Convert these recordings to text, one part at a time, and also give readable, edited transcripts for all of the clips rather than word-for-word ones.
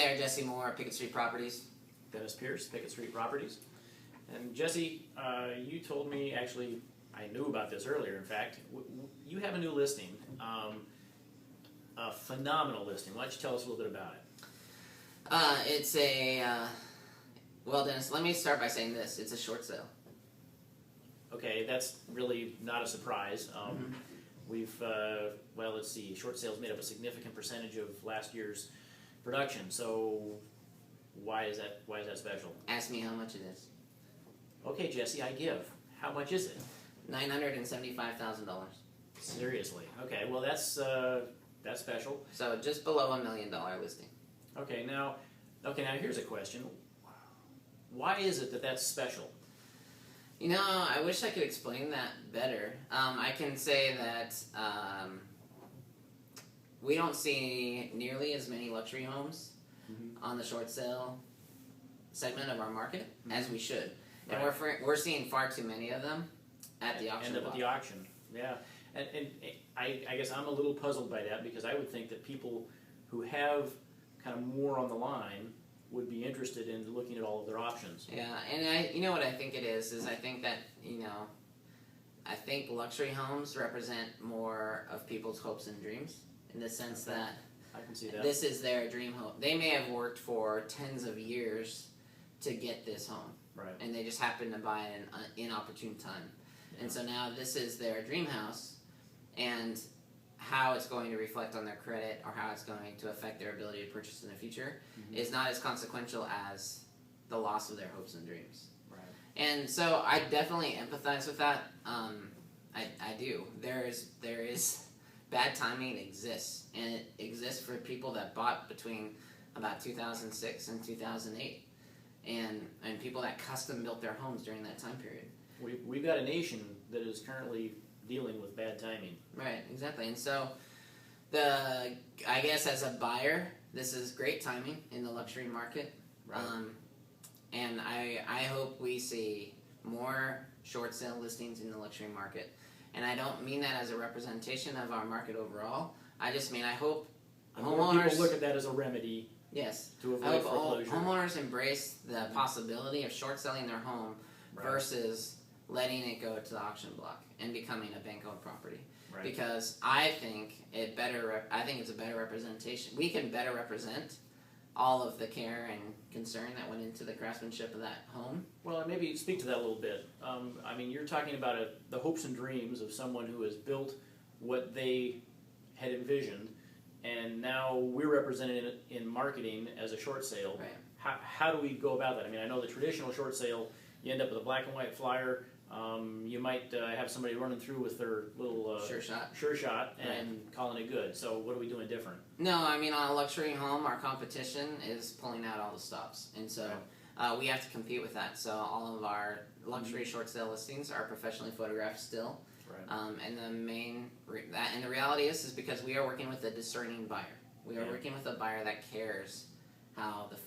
there, Jesse Moore, Pickett Street Properties. Dennis Pierce, Pickett Street Properties. And Jesse, you told me, actually, I knew about this earlier, in fact. You have a new listing, a phenomenal listing. Why don't you tell us a little bit about it? It's a, well, Dennis, let me start by saying this. It's a short sale. Okay, that's really not a surprise. We've, well, let's see, short sales made up a significant percentage of last year's production, so why is that special? Ask me how much it is. Okay, Jesse, I give. How much is it? $975,000. Seriously? Okay, well that's special. So just below $1 million listing. Okay, now here's a question. Why is it that that's special? You know, I wish I could explain that better. I can say that we don't see nearly as many luxury homes on the short sale segment of our market as we should. And we're seeing far too many of them at the auction block. At the auction, yeah. And I guess I'm a little puzzled by that, because I would think that people who have kind of more on the line would be interested in looking at all of their options. Yeah, and you know what I think it is I think that, I think luxury homes represent more of people's hopes and dreams, in the sense that I can see that. This is their dream home. They may have worked for tens of years to get this home. Right. And they just happen to buy it at an inopportune time. Yeah. And so now this is their dream house, and how it's going to reflect on their credit, or how it's going to affect their ability to purchase in the future, is not as consequential as the loss of their hopes and dreams. Right. And so I definitely empathize with that. I do. There is bad timing exists, and it exists for people that bought between about 2006 and 2008, and people that custom built their homes during that time period. We've got a nation that is currently dealing with bad timing. Right, exactly. And so I guess as a buyer, this is great timing in the luxury market. Right. And I hope we see more short sale listings in the luxury market. And I don't mean that as a representation of our market overall. I just mean I hope homeowners people look at that as a remedy. Yes. To avoid foreclosure. Homeowners embrace the possibility of short selling their home versus letting it go to the auction block and becoming a bank-owned property. Right. Because I think it's a better representation. We can better represent all of the care and concern that went into the craftsmanship of that home. Well, and maybe speak to that a little bit. I mean, you're talking about the hopes and dreams of someone who has built what they had envisioned, and now we're representing it in marketing as a short sale. Right. How do we go about that? I mean, I know the traditional short sale, you end up with a black and white flyer. You might have somebody running through with their little sure shot and calling it good. So what are we doing different? No, I mean, on a luxury home, our competition is pulling out all the stops, and so we have to compete with that. So all of our luxury short sale listings are professionally photographed still. Right. And the reality is because we are working with a discerning buyer. We are working with a buyer that cares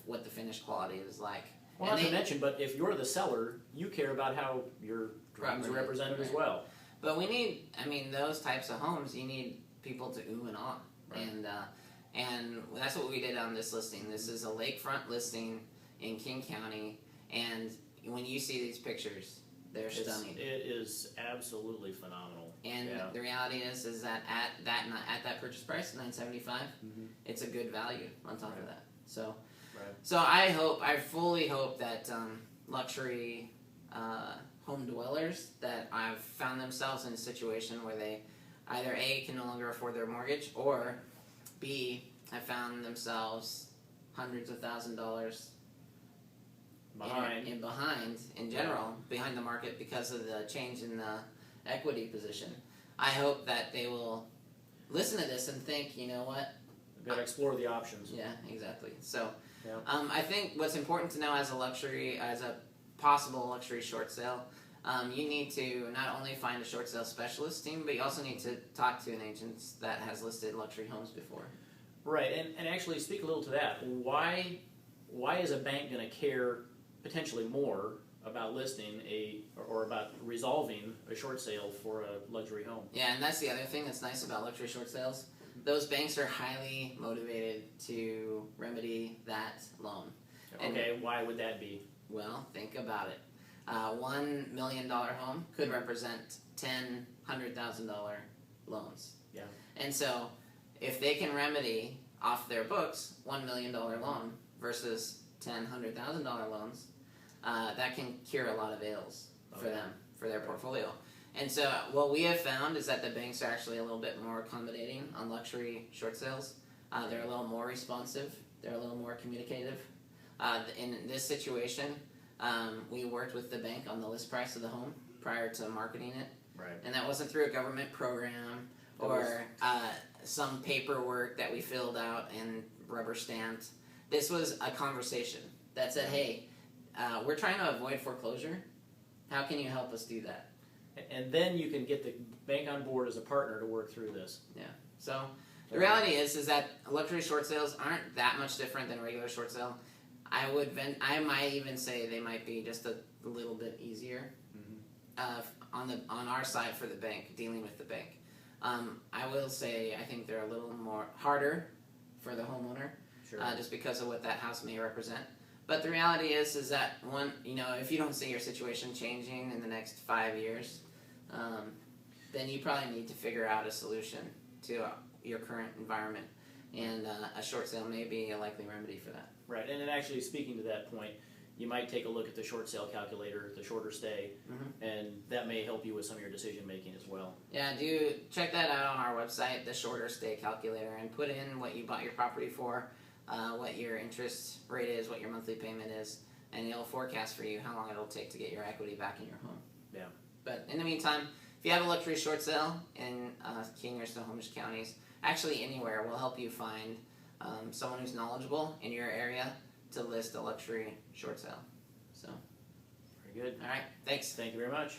what the finished quality is like. Well, not to mention, but if you're the seller, you care about how your dreams are represented as well. But we need, those types of homes, you need people to ooh and ah. Right. And that's what we did on this listing. This is a lakefront listing in King County, and when you see these pictures, they're stunning. It is absolutely phenomenal. And the reality is that at that purchase price, $975, it's a good value on top of that. So. So I fully hope that luxury home dwellers that have found themselves in a situation where they either A, can no longer afford their mortgage, or B, have found themselves hundreds of $1,000s behind the market because of the change in the equity position. I hope that they will listen to this and think, you know what? We've got to explore the options. Yeah, exactly. So. Yeah. I think what's important to know as a possible luxury short sale, you need to not only find a short sale specialist team, but you also need to talk to an agent that has listed luxury homes before. Right, and actually speak a little to that. Why is a bank going to care potentially more about listing or about resolving a short sale for a luxury home? Yeah, and that's the other thing that's nice about luxury short sales. those banks are highly motivated to remedy that loan. Okay, why would that be? Well, think about it. $1 million home could represent $100,000 loans. Yeah. And so, if they can remedy off their books $1 million loan versus $100,000 loans, that can cure a lot of ails for them, for their portfolio. And so, what we have found is that the banks are actually a little bit more accommodating on luxury short sales. They're a little more responsive. They're a little more communicative. In this situation, we worked with the bank on the list price of the home prior to marketing it. Right. And that wasn't through a government program or some paperwork that we filled out and rubber stamped. This was a conversation that said, hey, we're trying to avoid foreclosure. How can you help us do that? And then you can get the bank on board as a partner to work through this. Yeah. So the reality is that luxury short sales aren't that much different than a regular short sale. I might even say they might be just a little bit easier on our side for the bank, dealing with the bank. I will say I think they're a little more harder for the homeowner, just because of what that house may represent. But the reality is that if you don't see your situation changing in the next 5 years, then you probably need to figure out a solution to your current environment, and a short sale may be a likely remedy for that. Right, and then actually speaking to that point, you might take a look at the short sale calculator, the shorter stay, and that may help you with some of your decision making as well. Yeah, do check that out on our website, the shorter stay calculator, and put in what you bought your property for, what your interest rate is, what your monthly payment is, and it'll forecast for you how long it'll take to get your equity back in your home. Yeah. But in the meantime, if you have a luxury short sale in King or Snohomish counties, actually anywhere, we'll help you find someone who's knowledgeable in your area to list a luxury short sale. So, Very good. all right, thanks. Thank you very much.